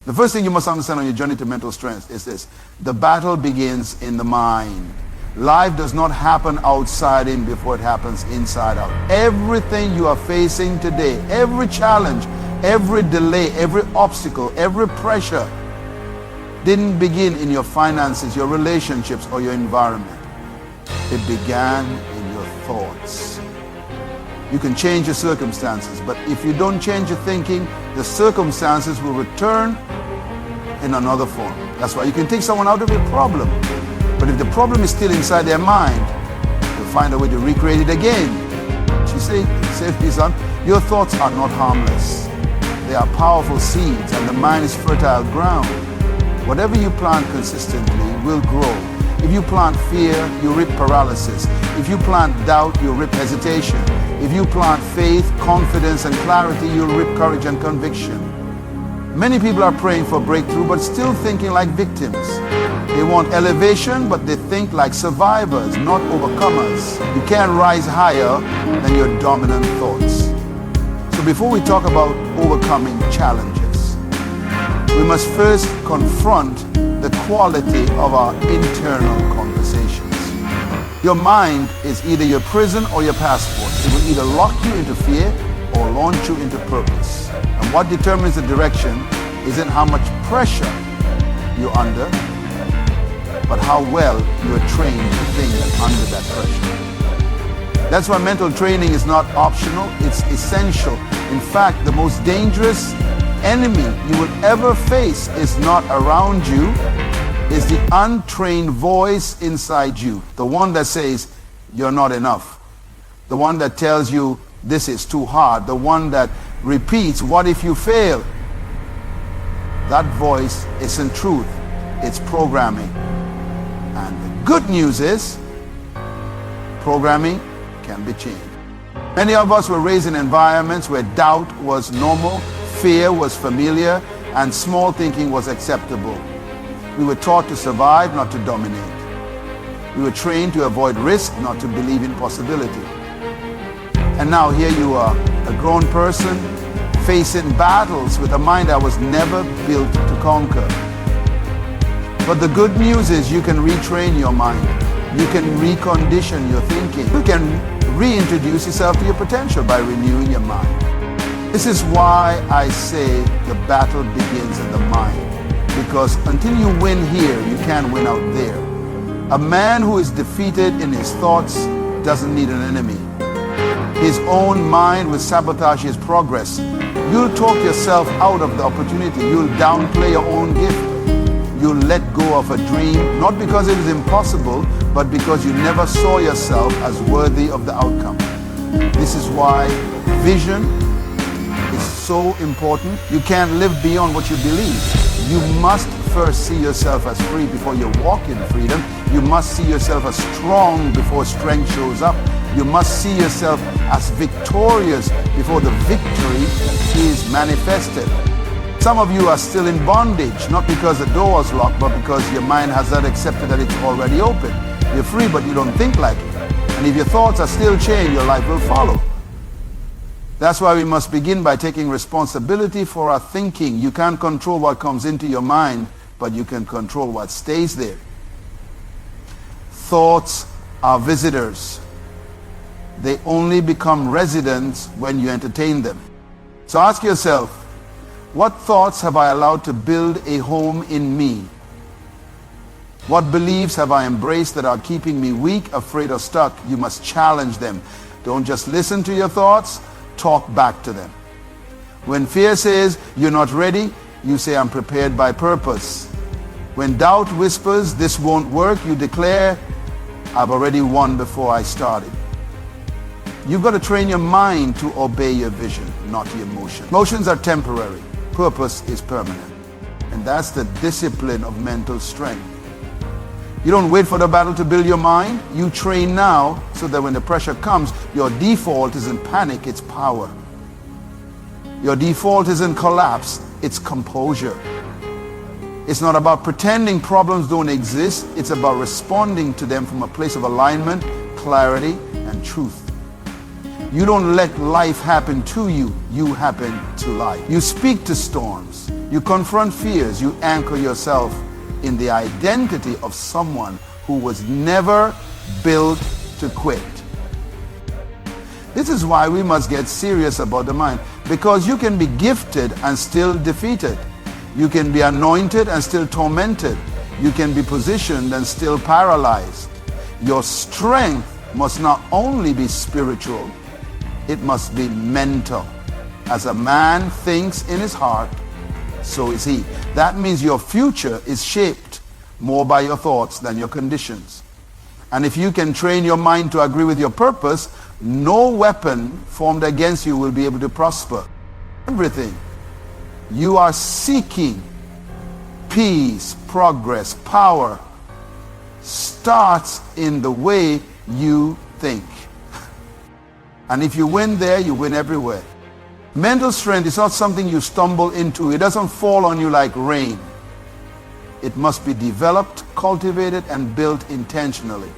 The first thing you must understand on your journey to mental strength is this: the battle begins in the mind. Life does not happen outside in before it happens inside out. Everything you are facing today, every challenge, every delay, every obstacle, every pressure didn't begin in your finances, your relationships, or your environment. It began in your thoughts. You can change your circumstances, but if you don't change your thinking, the circumstances will return in another form. That's why you can take someone out of your problem, but if the problem is still inside their mind, they'll find a way to recreate it again. You see, son, your thoughts are not harmless. They are powerful seeds, and the mind is fertile ground. Whatever you plant consistently will grow. If you plant fear, you reap paralysis. If you plant doubt, you reap hesitation. If you plant faith, confidence, and clarity, you'll reap courage and conviction. Many people are praying for breakthrough, but still thinking like victims. They want elevation, but they think like survivors, not overcomers. You can't rise higher than your dominant thoughts. So before we talk about overcoming challenges, we must first confront the quality of our internal conversations. Your mind is either your prison or your passport. It will either lock you into fear or launch you into purpose. And what determines the direction isn't how much pressure you're under, but how well you are trained to think under that pressure. That's why mental training is not optional, it's essential. In fact, the most dangerous enemy you will ever face is not around you, is the untrained voice inside you. The one that says, you're not enough. The one that tells you, this is too hard. The one that repeats, what if you fail? That voice isn't truth, it's programming. And the good news is, programming can be changed. Many of us were raised in environments where doubt was normal, fear was familiar, and small thinking was acceptable. We were taught to survive, not to dominate. We were trained to avoid risk, not to believe in possibility. And now here you are, a grown person, facing battles with a mind that was never built to conquer. But the good news is you can retrain your mind. You can recondition your thinking. You can reintroduce yourself to your potential by renewing your mind. This is why I say the battle begins in the mind. Because until you win here, you can't win out there. A man who is defeated in his thoughts doesn't need an enemy. His own mind will sabotage his progress. You'll talk yourself out of the opportunity. You'll downplay your own gift. You'll let go of a dream, not because it is impossible, but because you never saw yourself as worthy of the outcome. This is why vision is so important. You can't live beyond what you believe. You must first see yourself as free before you walk in freedom. You must see yourself as strong before strength shows up. You must see yourself as victorious before the victory is manifested. Some of you are still in bondage, not because the door was locked, but because your mind has not accepted that it's already open. You're free, but you don't think like it. And if your thoughts are still chained, your life will follow. That's why we must begin by taking responsibility for our thinking. You can't control what comes into your mind, but you can control what stays there. Thoughts are visitors. They only become residents when you entertain them. So ask yourself, what thoughts have I allowed to build a home in me? What beliefs have I embraced that are keeping me weak, afraid, or stuck? You must challenge them. Don't just listen to your thoughts, talk back to them. When fear says you're not ready, you say I'm prepared by purpose. When doubt whispers this won't work, you declare I've already won before I started. You've got to train your mind to obey your vision, not your emotion. Emotions are temporary. Purpose is permanent. And that's the discipline of mental strength. You don't wait for the battle to build your mind. You train now so that when the pressure comes, your default isn't panic, it's power. Your default isn't collapse, it's composure. It's not about pretending problems don't exist. It's about responding to them from a place of alignment, clarity, and truth. You don't let life happen to you, you happen to life. You speak to storms. You confront fears. You anchor yourself in the identity of someone who was never built to quit. This is why we must get serious about the mind, because you can be gifted and still defeated. You can be anointed and still tormented. You can be positioned and still paralyzed. Your strength must not only be spiritual, it must be mental. As a man thinks in his heart, so is he. That means your future is shaped more by your thoughts than your conditions. And if you can train your mind to agree with your purpose, no weapon formed against you will be able to prosper. Everything you are seeking, peace, progress, power, starts in the way you think. And if you win there, you win everywhere. Mental strength is not something you stumble into. It doesn't fall on you like rain. It must be developed, cultivated, and built intentionally.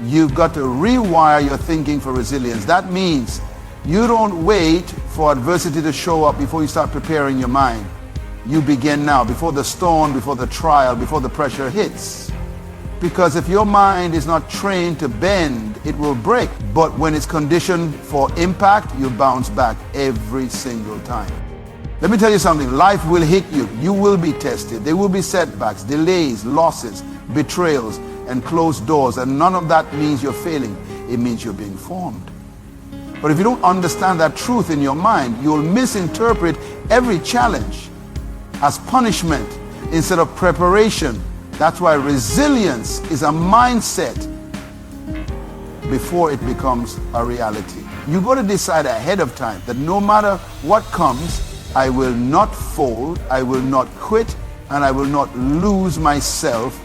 You've got to rewire your thinking for resilience. That means you don't wait for adversity to show up before you start preparing your mind. You begin now, before the storm, before the trial, before the pressure hits. Because if your mind is not trained to bend, it will break. But when it's conditioned for impact, you bounce back every single time. Let me tell you something. Life will hit you. You will be tested. There will be setbacks, delays, losses, betrayals, and closed doors. And none of that means you're failing. It means you're being formed. But if you don't understand that truth in your mind, you'll misinterpret every challenge as punishment instead of preparation. That's why resilience is a mindset before it becomes a reality. You've got to decide ahead of time that no matter what comes, I will not fold, I will not quit, and I will not lose myself.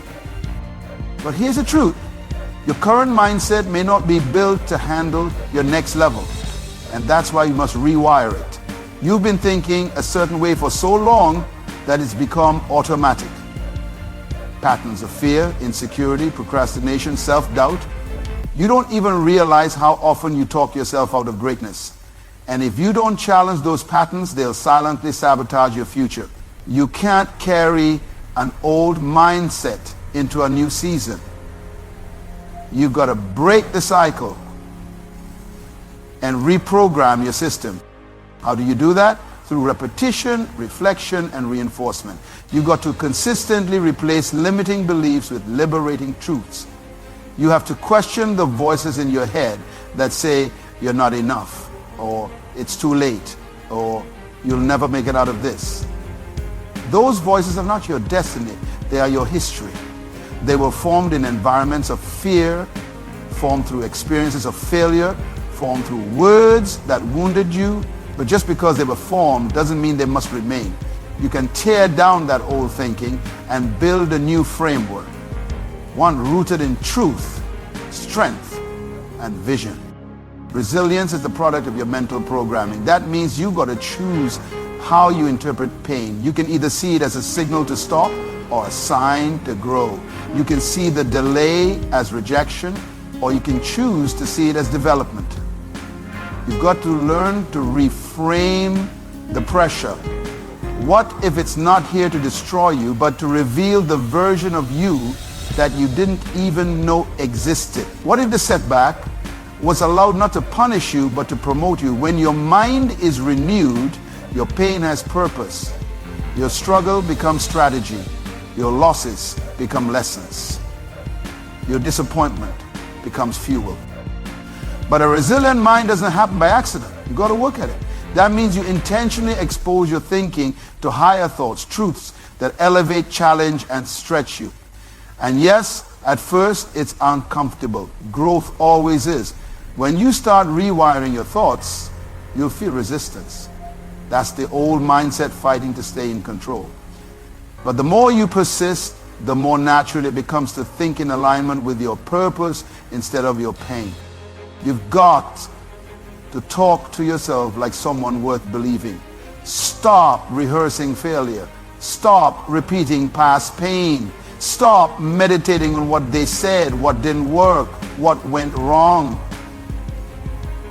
But here's the truth. Your current mindset may not be built to handle your next level. And that's why you must rewire it. You've been thinking a certain way for so long that it's become automatic. Patterns of fear, insecurity, procrastination, self-doubt. You don't even realize how often you talk yourself out of greatness. And if you don't challenge those patterns, they'll silently sabotage your future. You can't carry an old mindset into a new season. You've got to break the cycle and reprogram your system. How do you do that? Through repetition, reflection, and reinforcement. You've got to consistently replace limiting beliefs with liberating truths. You have to question the voices in your head that say you're not enough, or it's too late, or you'll never make it out of this. Those voices are not your destiny. They are your history. They were formed in environments of fear, formed through experiences of failure, formed through words that wounded you. But just because they were formed doesn't mean they must remain. You can tear down that old thinking and build a new framework, one rooted in truth, strength, and vision. Resilience is the product of your mental programming. That means you've got to choose how you interpret pain. You can either see it as a signal to stop or a sign to grow. You can see the delay as rejection, or you can choose to see it as development. You've got to learn to reframe the pressure. What if it's not here to destroy you, but to reveal the version of you that you didn't even know existed? What if the setback was allowed not to punish you, but to promote you? When your mind is renewed, your pain has purpose. Your struggle becomes strategy. Your losses become lessons. Your disappointment becomes fuel. But a resilient mind doesn't happen by accident. You've got to work at it. That means you intentionally expose your thinking to higher thoughts, truths that elevate, challenge, and stretch you. And yes, at first it's uncomfortable. Growth always is. When you start rewiring your thoughts, you'll feel resistance. That's the old mindset fighting to stay in control. But the more you persist, the more natural it becomes to think in alignment with your purpose instead of your pain. You've got to talk to yourself like someone worth believing. Stop rehearsing failure. Stop repeating past pain. Stop meditating on what they said, what didn't work, what went wrong.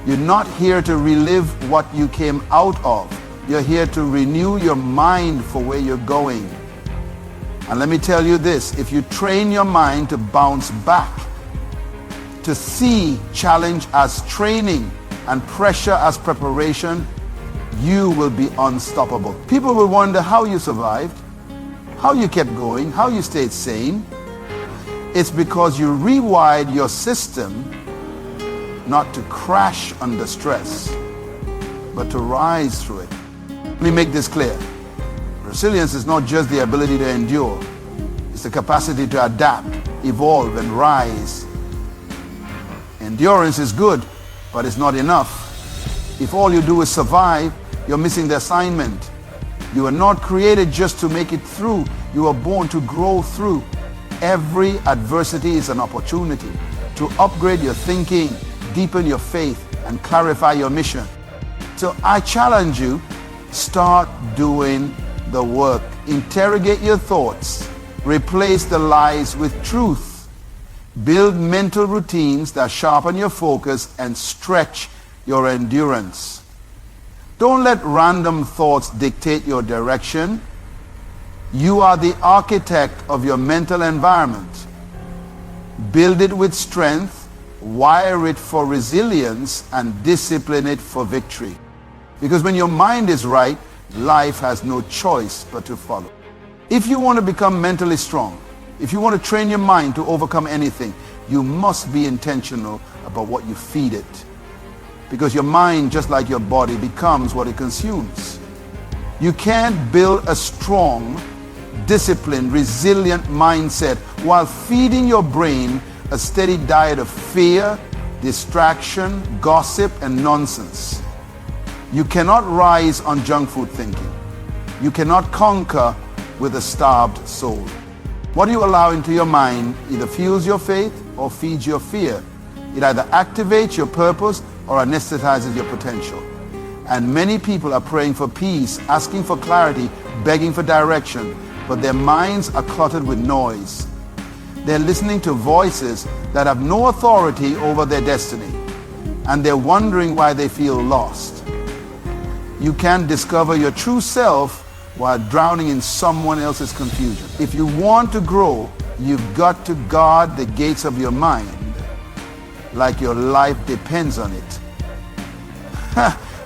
You're not here to relive what you came out of. You're here to renew your mind for where you're going. And let me tell you this, if you train your mind to bounce back, to see challenge as training and pressure as preparation, you will be unstoppable. People will wonder how you survived, how you kept going, how you stayed sane. It's because you rewired your system not to crash under stress, but to rise through it. Let me make this clear. Resilience is not just the ability to endure. It's the capacity to adapt, evolve, and rise. Endurance is good, but it's not enough. If all you do is survive, you're missing the assignment. You are not created just to make it through. You are born to grow through. Every adversity is an opportunity to upgrade your thinking, deepen your faith, and clarify your mission. So I challenge you, start doing the work. Interrogate your thoughts. Replace the lies with truth. Build mental routines that sharpen your focus and stretch your endurance. Don't let random thoughts dictate your direction. You are the architect of your mental environment. Build it with strength, wire it for resilience, and discipline it for victory. Because when your mind is right, life has no choice but to follow. If you want to become mentally strong, if you want to train your mind to overcome anything, you must be intentional about what you feed it. Because your mind, just like your body, becomes what it consumes. You can't build a strong, disciplined, resilient mindset while feeding your brain a steady diet of fear, distraction, gossip, and nonsense. You cannot rise on junk food thinking. You cannot conquer with a starved soul. What you allow into your mind either fuels your faith or feeds your fear. It either activates your purpose or anesthetizes your potential. And many people are praying for peace, asking for clarity, begging for direction, but their minds are cluttered with noise. They're listening to voices that have no authority over their destiny, and they're wondering why they feel lost. You can't discover your true self while drowning in someone else's confusion. If you want to grow, you've got to guard the gates of your mind like your life depends on it.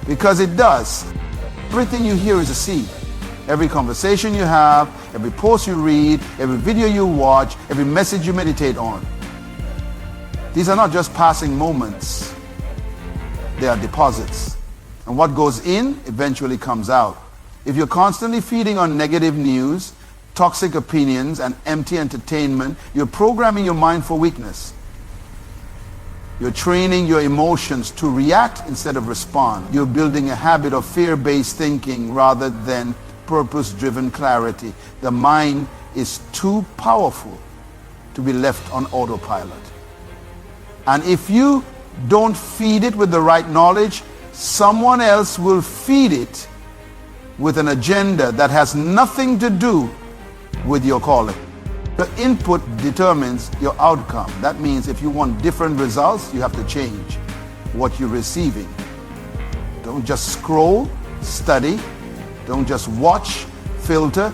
Because it does. Everything you hear is a seed. Every conversation you have, every post you read, every video you watch, every message you meditate on. These are not just passing moments. They are deposits. And what goes in eventually comes out. If you're constantly feeding on negative news, toxic opinions, and empty entertainment, you're programming your mind for weakness. You're training your emotions to react instead of respond. You're building a habit of fear-based thinking rather than purpose-driven clarity. The mind is too powerful to be left on autopilot. And if you don't feed it with the right knowledge, someone else will feed it with an agenda that has nothing to do with your calling. The input determines your outcome. That means if you want different results, you have to change what you're receiving. Don't just scroll, study. Don't just watch, filter.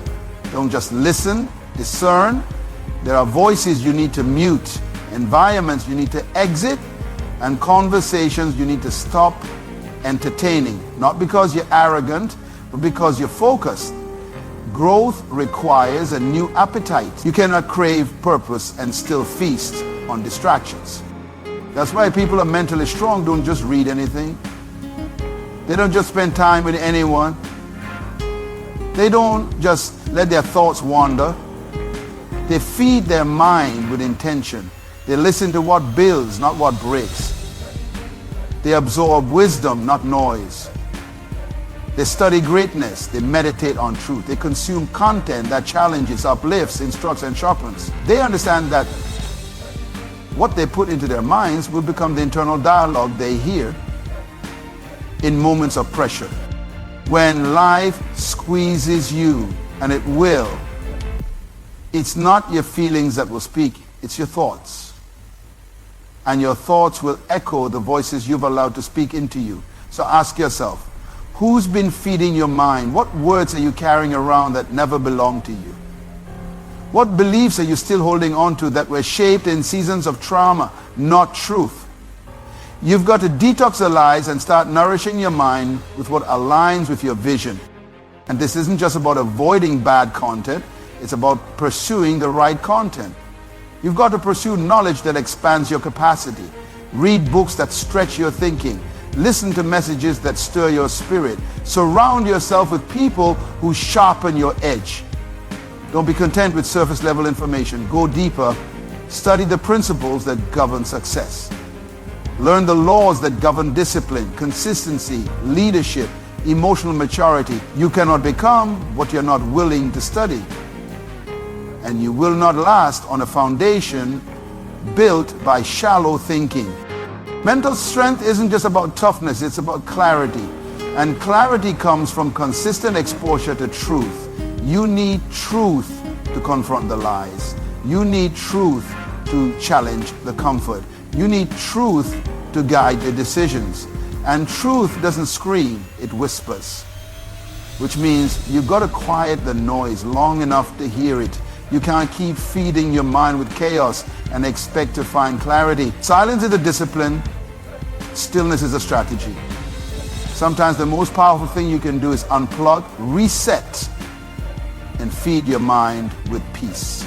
Don't just listen, discern. There are voices you need to mute, environments you need to exit, and conversations you need to stop entertaining. Not because you're arrogant, but because you're focused. Growth requires a new appetite. You cannot crave purpose and still feast on distractions. That's why people are mentally strong don't just read anything. They don't just spend time with anyone. They don't just let their thoughts wander. They feed their mind with intention. They listen to what builds, not what breaks. They absorb wisdom, not noise. They study greatness. They meditate on truth. They consume content that challenges, uplifts, instructs, and sharpens. They understand that what they put into their minds will become the internal dialogue they hear in moments of pressure. When life squeezes you, and it will, it's not your feelings that will speak, it's your thoughts. And your thoughts will echo the voices you've allowed to speak into you. So ask yourself, Who's been feeding your mind? What words are you carrying around that never belonged to you? What beliefs are you still holding on to that were shaped in seasons of trauma, not truth? You've got to detox the lies and start nourishing your mind with what aligns with your vision. And this isn't just about avoiding bad content, it's about pursuing the right content. You've got to pursue knowledge that expands your capacity. Read books that stretch your thinking. Listen to messages that stir your spirit. Surround yourself with people who sharpen your edge. Don't be content with surface level information. Go deeper. Study the principles that govern success. Learn the laws that govern discipline, consistency, leadership, emotional maturity. You cannot become what you're not willing to study. And you will not last on a foundation built by shallow thinking. Mental strength isn't just about toughness, it's about clarity. And clarity comes from consistent exposure to truth. You need truth to confront the lies. You need truth to challenge the comfort. You need truth to guide your decisions. And truth doesn't scream, it whispers. Which means you've got to quiet the noise long enough to hear it. You can't keep feeding your mind with chaos and expect to find clarity. Silence is a discipline. Stillness is a strategy. Sometimes the most powerful thing you can do is unplug, reset, and feed your mind with peace.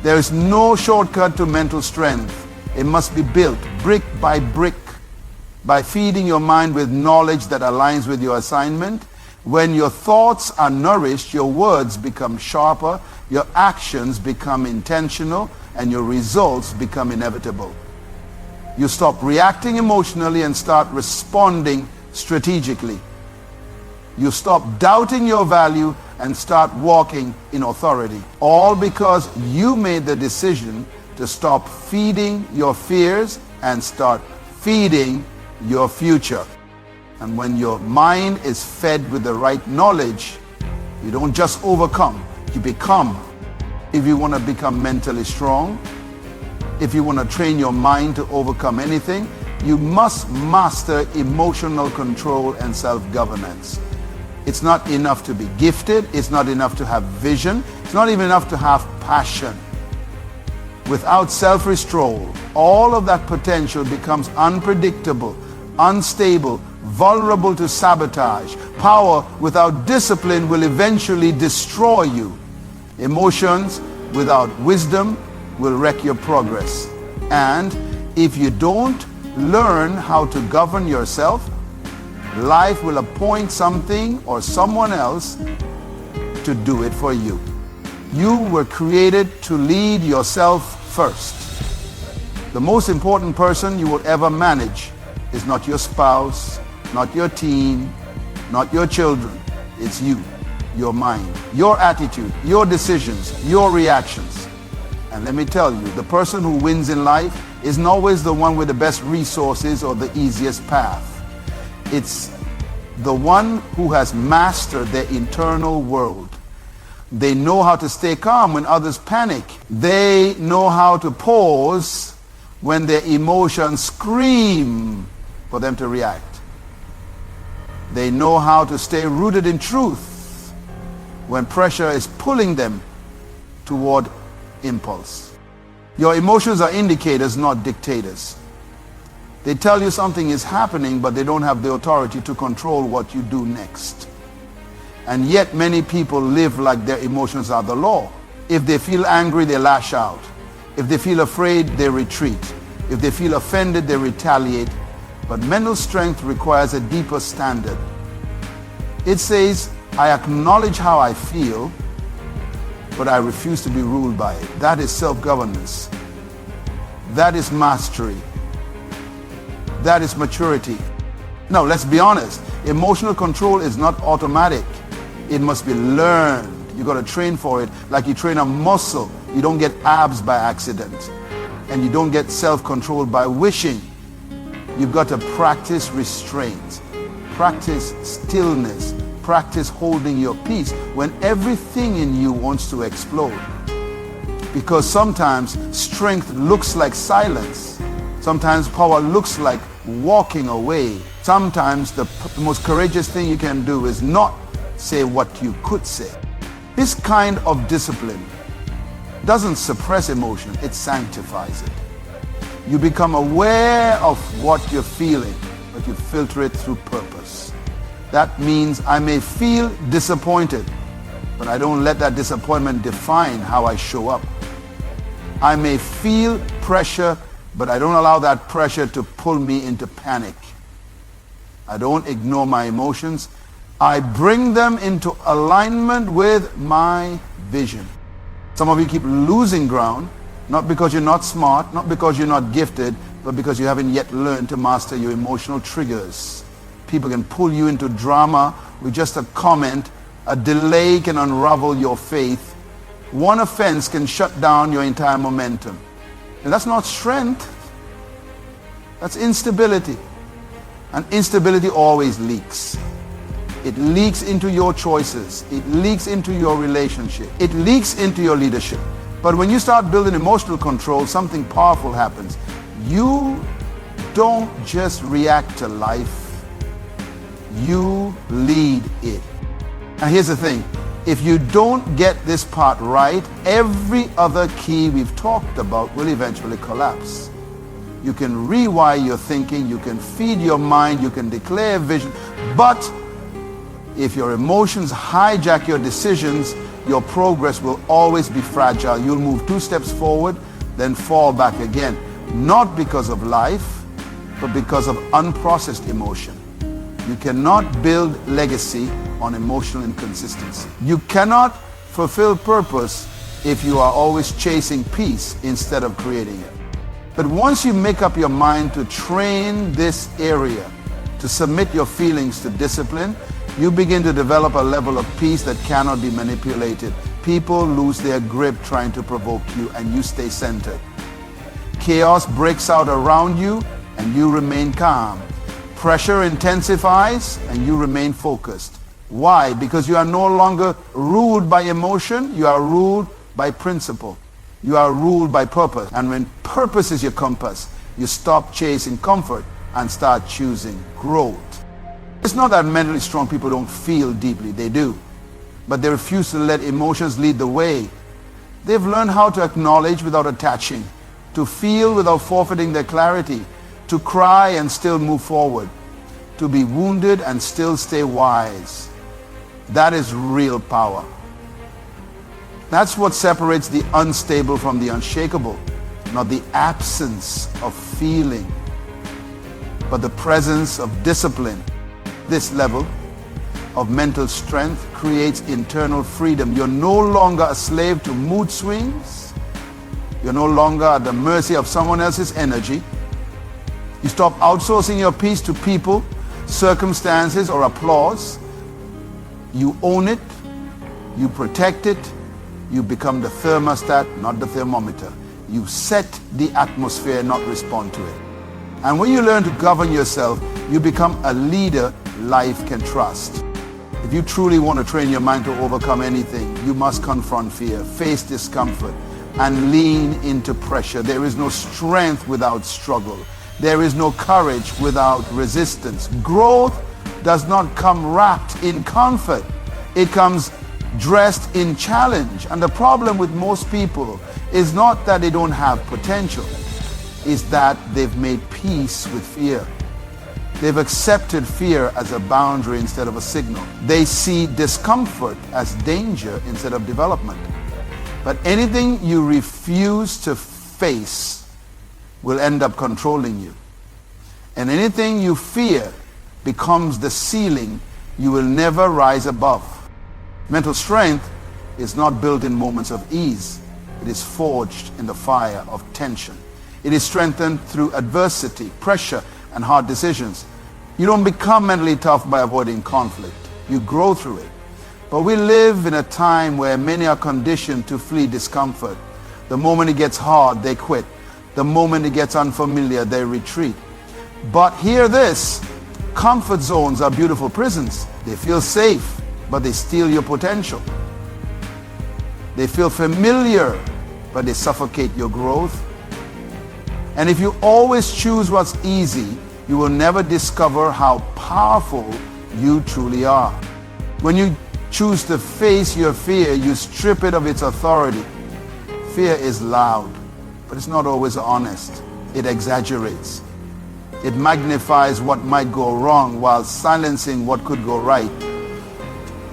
There is no shortcut to mental strength. It must be built brick by brick by feeding your mind with knowledge that aligns with your assignment. When your thoughts are nourished, your words become sharper, your actions become intentional, and your results become inevitable. You stop reacting emotionally and start responding strategically. You stop doubting your value and start walking in authority. All because you made the decision to stop feeding your fears and start feeding your future. And when your mind is fed with the right knowledge, you don't just overcome, you become. If you want to become mentally strong, if you want to train your mind to overcome anything, you must master emotional control and self-governance. It's not enough to be gifted, it's not enough to have vision, it's not even enough to have passion. Without self-restraint, all of that potential becomes unpredictable, unstable, vulnerable to sabotage. Power without discipline will eventually destroy you. Emotions without wisdom will wreck your progress. And if you don't learn how to govern yourself, life will appoint something or someone else to do it for you. You were created to lead yourself first. The most important person you will ever manage is not your spouse, not your team, not your children. It's you, your mind, your attitude, your decisions, your reactions. And let me tell you, the person who wins in life isn't always the one with the best resources or the easiest path. It's the one who has mastered their internal world. They know how to stay calm when others panic. They know how to pause when their emotions scream for them to react. They know how to stay rooted in truth when pressure is pulling them toward impulse. Your emotions are indicators, not dictators. They tell you something is happening, but they don't have the authority to control what you do next. And yet many people live like their emotions are the law. If they feel angry, they lash out. If they feel afraid, they retreat. If they feel offended, they retaliate. But mental strength requires a deeper standard. It says, I acknowledge how I feel, but I refuse to be ruled by it. That is self-governance. That is mastery. That is maturity. Now, let's be honest. Emotional control is not automatic. It must be learned. You got to train for it like you train a muscle. You don't get abs by accident. And you don't get self-control by wishing. You've got to practice restraint. Practice stillness. Practice holding your peace when everything in you wants to explode. Because sometimes strength looks like silence. Sometimes power looks like walking away. Sometimes the most courageous thing you can do is not say what you could say. This kind of discipline doesn't suppress emotion, it sanctifies it. You become aware of what you're feeling, but you filter it through purpose. That means I may feel disappointed, but I don't let that disappointment define how I show up. I may feel pressure, but I don't allow that pressure to pull me into panic. I don't ignore my emotions. I bring them into alignment with my vision. Some of you keep losing ground, not because you're not smart, not because you're not gifted, but because you haven't yet learned to master your emotional triggers. People can pull you into drama with just a comment. A delay can unravel your faith. One offense can shut down your entire momentum. And that's not strength. That's instability. And instability always leaks. It leaks into your choices. It leaks into your relationship. It leaks into your leadership. But when you start building emotional control, something powerful happens. You don't just react to life. You lead it. And here's the thing. If you don't get this part right, every other key we've talked about will eventually collapse. You can rewire your thinking, you can feed your mind, you can declare vision, but if your emotions hijack your decisions, your progress will always be fragile. You'll move 2 steps forward, then fall back again. Not because of life, but because of unprocessed emotion. You cannot build legacy on emotional inconsistency. You cannot fulfill purpose if you are always chasing peace instead of creating it. But once you make up your mind to train this area, to submit your feelings to discipline, you begin to develop a level of peace that cannot be manipulated. People lose their grip trying to provoke you, and you stay centered. Chaos breaks out around you, and you remain calm. Pressure intensifies, and you remain focused. Why? Because you are no longer ruled by emotion, you are ruled by principle. You are ruled by purpose. And when purpose is your compass, you stop chasing comfort and start choosing growth. It's not that mentally strong people don't feel deeply, they do. But they refuse to let emotions lead the way. They've learned how to acknowledge without attaching, to feel without forfeiting their clarity, to cry and still move forward, to be wounded and still stay wise. That is real power. That's what separates the unstable from the unshakable, not the absence of feeling, but the presence of discipline. This level of mental strength creates internal freedom. You're no longer a slave to mood swings. You're no longer at the mercy of someone else's energy. You stop outsourcing your peace to people, circumstances, or applause. You own it. You protect it. You become the thermostat, not the thermometer. You set the atmosphere, not respond to it. And when you learn to govern yourself, you become a leader life can trust. If you truly want to train your mind to overcome anything, you must confront fear, face discomfort, and lean into pressure. There is no strength without struggle. There is no courage without resistance. Growth does not come wrapped in comfort. It comes dressed in challenge. And the problem with most people is not that they don't have potential, is that they've made peace with fear. They've accepted fear as a boundary instead of a signal. They see discomfort as danger instead of development. But anything you refuse to face will end up controlling you. And anything you fear becomes the ceiling you will never rise above. Mental strength is not built in moments of ease. It is forged in the fire of tension. It is strengthened through adversity, pressure, and hard decisions. You don't become mentally tough by avoiding conflict. You grow through it. But we live in a time where many are conditioned to flee discomfort. The moment it gets hard, they quit. The moment it gets unfamiliar, they retreat. But hear this, comfort zones are beautiful prisons. They feel safe, but they steal your potential. They feel familiar, but they suffocate your growth. And if you always choose what's easy, you will never discover how powerful you truly are. When you choose to face your fear, you strip it of its authority. Fear is loud, but it's not always honest. It exaggerates. It magnifies what might go wrong while silencing what could go right.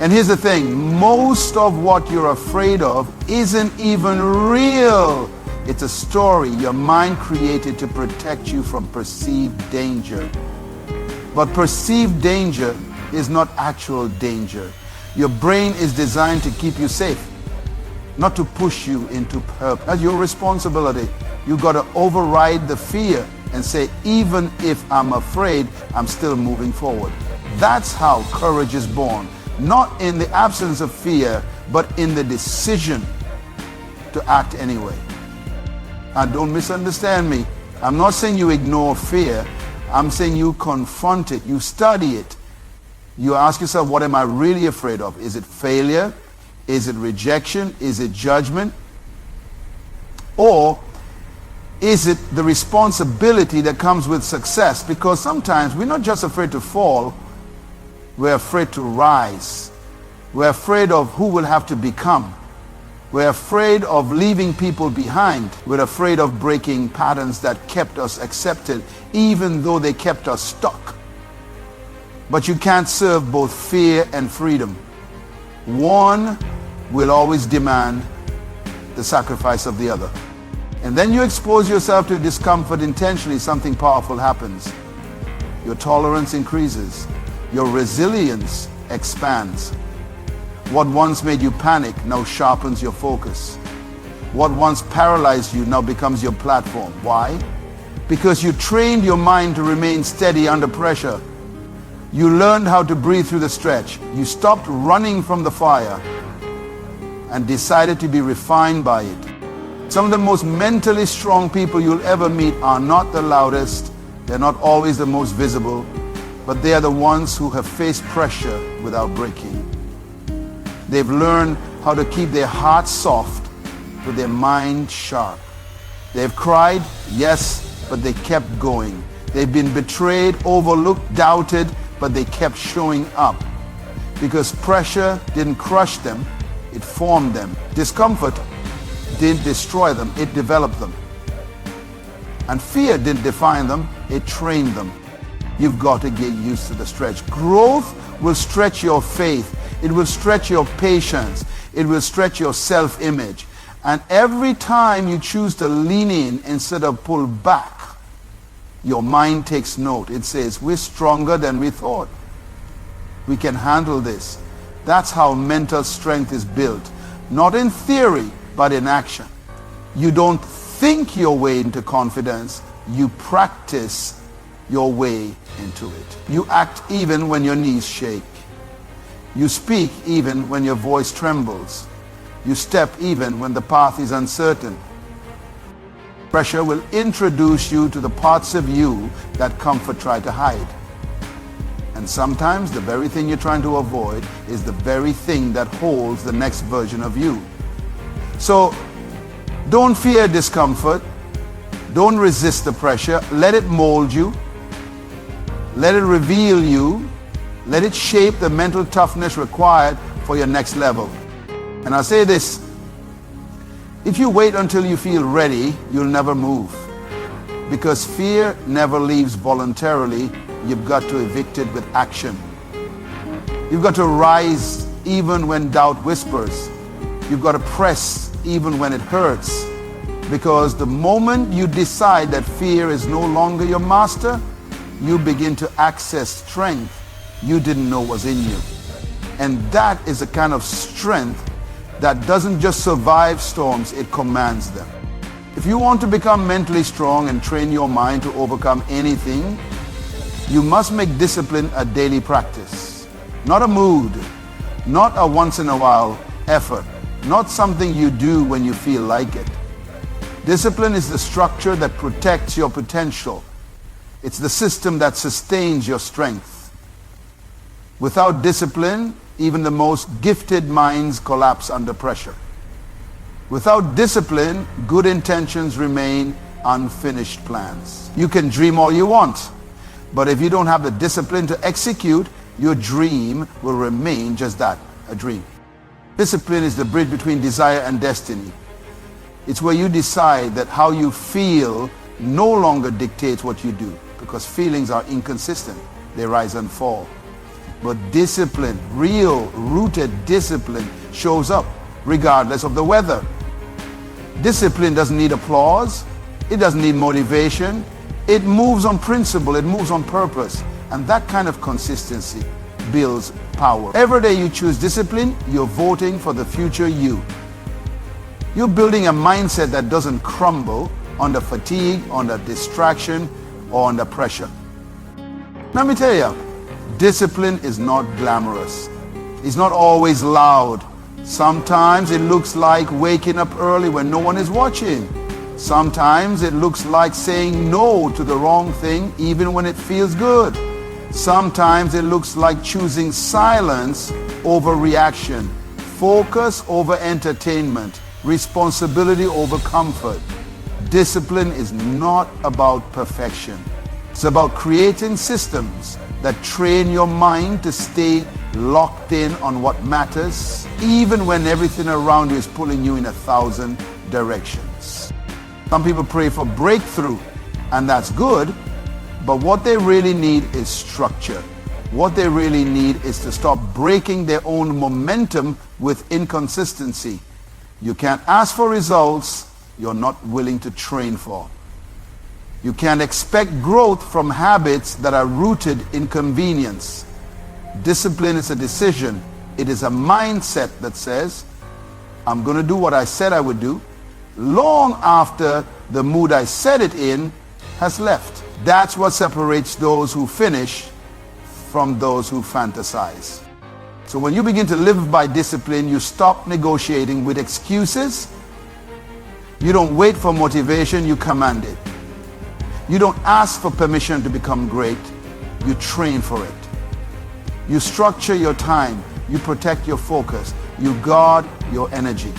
And here's the thing, most of what you're afraid of isn't even real. It's a story your mind created to protect you from perceived danger. But perceived danger is not actual danger. Your brain is designed to keep you safe, not to push you into purpose. That's your responsibility. You've got to override the fear and say, even if I'm afraid, I'm still moving forward. That's how courage is born. Not in the absence of fear, but in the decision to act anyway. And don't misunderstand me. I'm not saying you ignore fear. I'm saying you confront it. You study it. You ask yourself, what am I really afraid of? Is it failure? Is it rejection? Is it judgment? Or is it the responsibility that comes with success? Because sometimes we're not just afraid to fall, we're afraid to rise. We're afraid of who we'll have to become. We're afraid of leaving people behind. We're afraid of breaking patterns that kept us accepted, even though they kept us stuck. But you can't serve both fear and freedom. One will always demand the sacrifice of the other. And then you expose yourself to discomfort intentionally, something powerful happens. Your tolerance increases. Your resilience expands. What once made you panic now sharpens your focus. What once paralyzed you now becomes your platform. Why? Because you trained your mind to remain steady under pressure. You learned how to breathe through the stretch. You stopped running from the fire and decided to be refined by it. Some of the most mentally strong people you'll ever meet are not the loudest. They're not always the most visible, but they are the ones who have faced pressure without breaking. They've learned how to keep their hearts soft with their mind sharp. They've cried, yes, but they kept going. They've been betrayed, overlooked, doubted, but they kept showing up. Because pressure didn't crush them, it formed them. Discomfort didn't destroy them, it developed them. And fear didn't define them, it trained them. You've got to get used to the stretch. Growth will stretch your faith. It will stretch your patience. It will stretch your self-image. And every time you choose to lean in instead of pull back, your mind takes note. It says, we're stronger than we thought. We can handle this. That's how mental strength is built. Not in theory, but in action. You don't think your way into confidence. You practice your way into it. You act even when your knees shake. You speak even when your voice trembles. You step even when the path is uncertain. Pressure will introduce you to the parts of you that comfort tried to hide. And sometimes the very thing you're trying to avoid is the very thing that holds the next version of you. So don't fear discomfort. Don't resist the pressure. Let it mold you. Let it reveal you. Let it shape the mental toughness required for your next level. And I'll say this, if you wait until you feel ready, you'll never move. Because fear never leaves voluntarily. You've got to evict it with action. You've got to rise even when doubt whispers. You've got to press even when it hurts. Because the moment you decide that fear is no longer your master, you begin to access strength you didn't know was in you. And that is a kind of strength that doesn't just survive storms, it commands them. If you want to become mentally strong and train your mind to overcome anything, you must make discipline a daily practice. Not a mood, not a once in a while effort, not something you do when you feel like it. Discipline is the structure that protects your potential. It's the system that sustains your strength. Without discipline, even the most gifted minds collapse under pressure. Without discipline, good intentions remain unfinished plans. You can dream all you want, But if you don't have the discipline to execute, your dream will remain just that, a dream. Discipline is the bridge between desire and destiny. It's where you decide that how you feel no longer dictates what you do, because feelings are inconsistent. They rise and fall. But discipline, real rooted discipline, shows up regardless of the weather. Discipline doesn't need applause. It doesn't need motivation. It moves on principle. It moves on purpose. And that kind of consistency builds power. Every day you choose discipline, you're voting for the future you. You're building a mindset that doesn't crumble under fatigue, under distraction, or under pressure. Let me tell you, discipline is not glamorous. It's not always loud. Sometimes it looks like waking up early when no one is watching. Sometimes it looks like saying no to the wrong thing even when it feels good. Sometimes it looks like choosing silence over reaction, focus over entertainment, responsibility over comfort. Discipline is not about perfection. It's about creating systems that train your mind to stay locked in on what matters, even when everything around you is pulling you in 1,000 directions. Some people pray for breakthrough, and that's good, but what they really need is structure. What they really need is to stop breaking their own momentum with inconsistency. You can't ask for results you're not willing to train for. You can't expect growth from habits that are rooted in convenience. Discipline is a decision. It is a mindset that says, I'm going to do what I said I would do, long after the mood I said it in has left. That's what separates those who finish from those who fantasize. So when you begin to live by discipline, you stop negotiating with excuses. You don't wait for motivation, you command it. You don't ask for permission to become great, you train for it. You structure your time, you protect your focus, you guard your energy.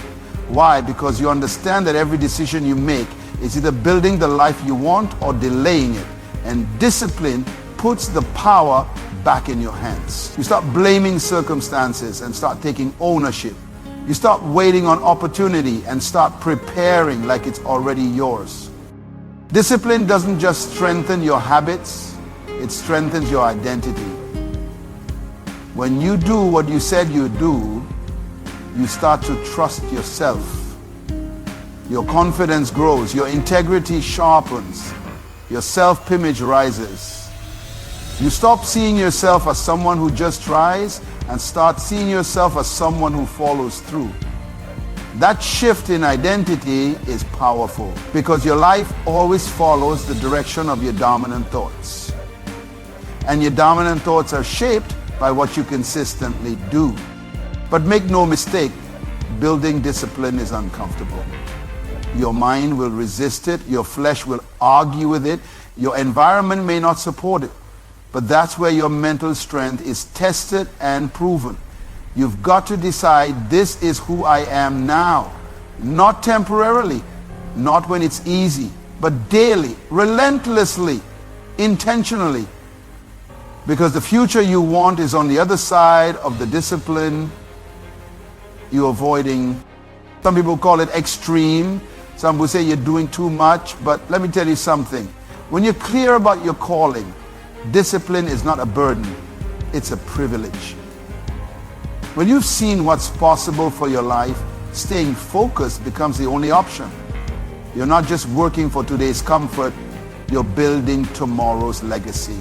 Why? Because you understand that every decision you make is either building the life you want or delaying it. And discipline puts the power back in your hands. You start blaming circumstances and start taking ownership. You start waiting on opportunity and start preparing like it's already yours. Discipline doesn't just strengthen your habits, it strengthens your identity. When you do what you said you do, you start to trust yourself. Your confidence grows, your integrity sharpens, your self-image rises. You stop seeing yourself as someone who just tries and start seeing yourself as someone who follows through. That shift in identity is powerful because your life always follows the direction of your dominant thoughts. And your dominant thoughts are shaped by what you consistently do. But make no mistake, building discipline is uncomfortable. Your mind will resist it, your flesh will argue with it, your environment may not support it. But that's where your mental strength is tested and proven. You've got to decide, this is who I am now. Not temporarily, not when it's easy, but daily, relentlessly, intentionally. Because the future you want is on the other side of the discipline you're avoiding. Some people call it extreme. Some will say you're doing too much. But let me tell you something. When you're clear about your calling, discipline is not a burden. It's a privilege. When you've seen what's possible for your life, staying focused becomes the only option. You're not just working for today's comfort, you're building tomorrow's legacy.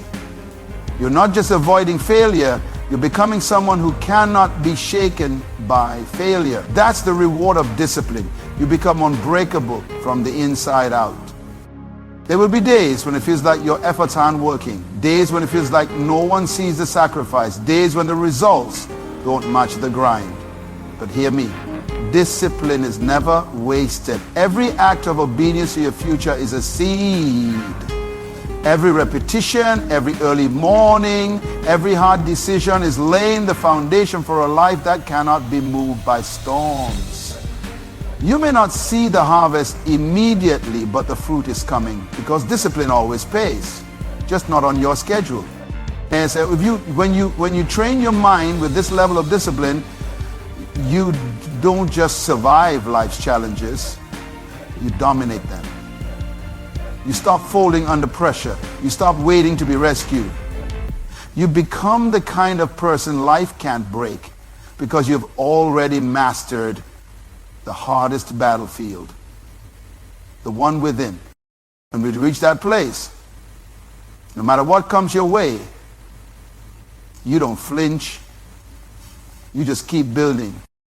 You're not just avoiding failure, you're becoming someone who cannot be shaken by failure. That's the reward of discipline. You become unbreakable from the inside out. There will be days when it feels like your efforts aren't working. Days when it feels like no one sees the sacrifice. Days when the results don't match the grind. But hear me, discipline is never wasted. Every act of obedience to your future is a seed. Every repetition, every early morning, every hard decision is laying the foundation for a life that cannot be moved by storms. You may not see the harvest immediately, but the fruit is coming because discipline always pays. just not on your schedule. And so when you train your mind with this level of discipline, you don't just survive life's challenges, you dominate them. You stop folding under pressure. You stop waiting to be rescued. You become the kind of person life can't break because you've already mastered the hardest battlefield, the one within. When we reach that place, no matter what comes your way, you don't flinch. You just keep building.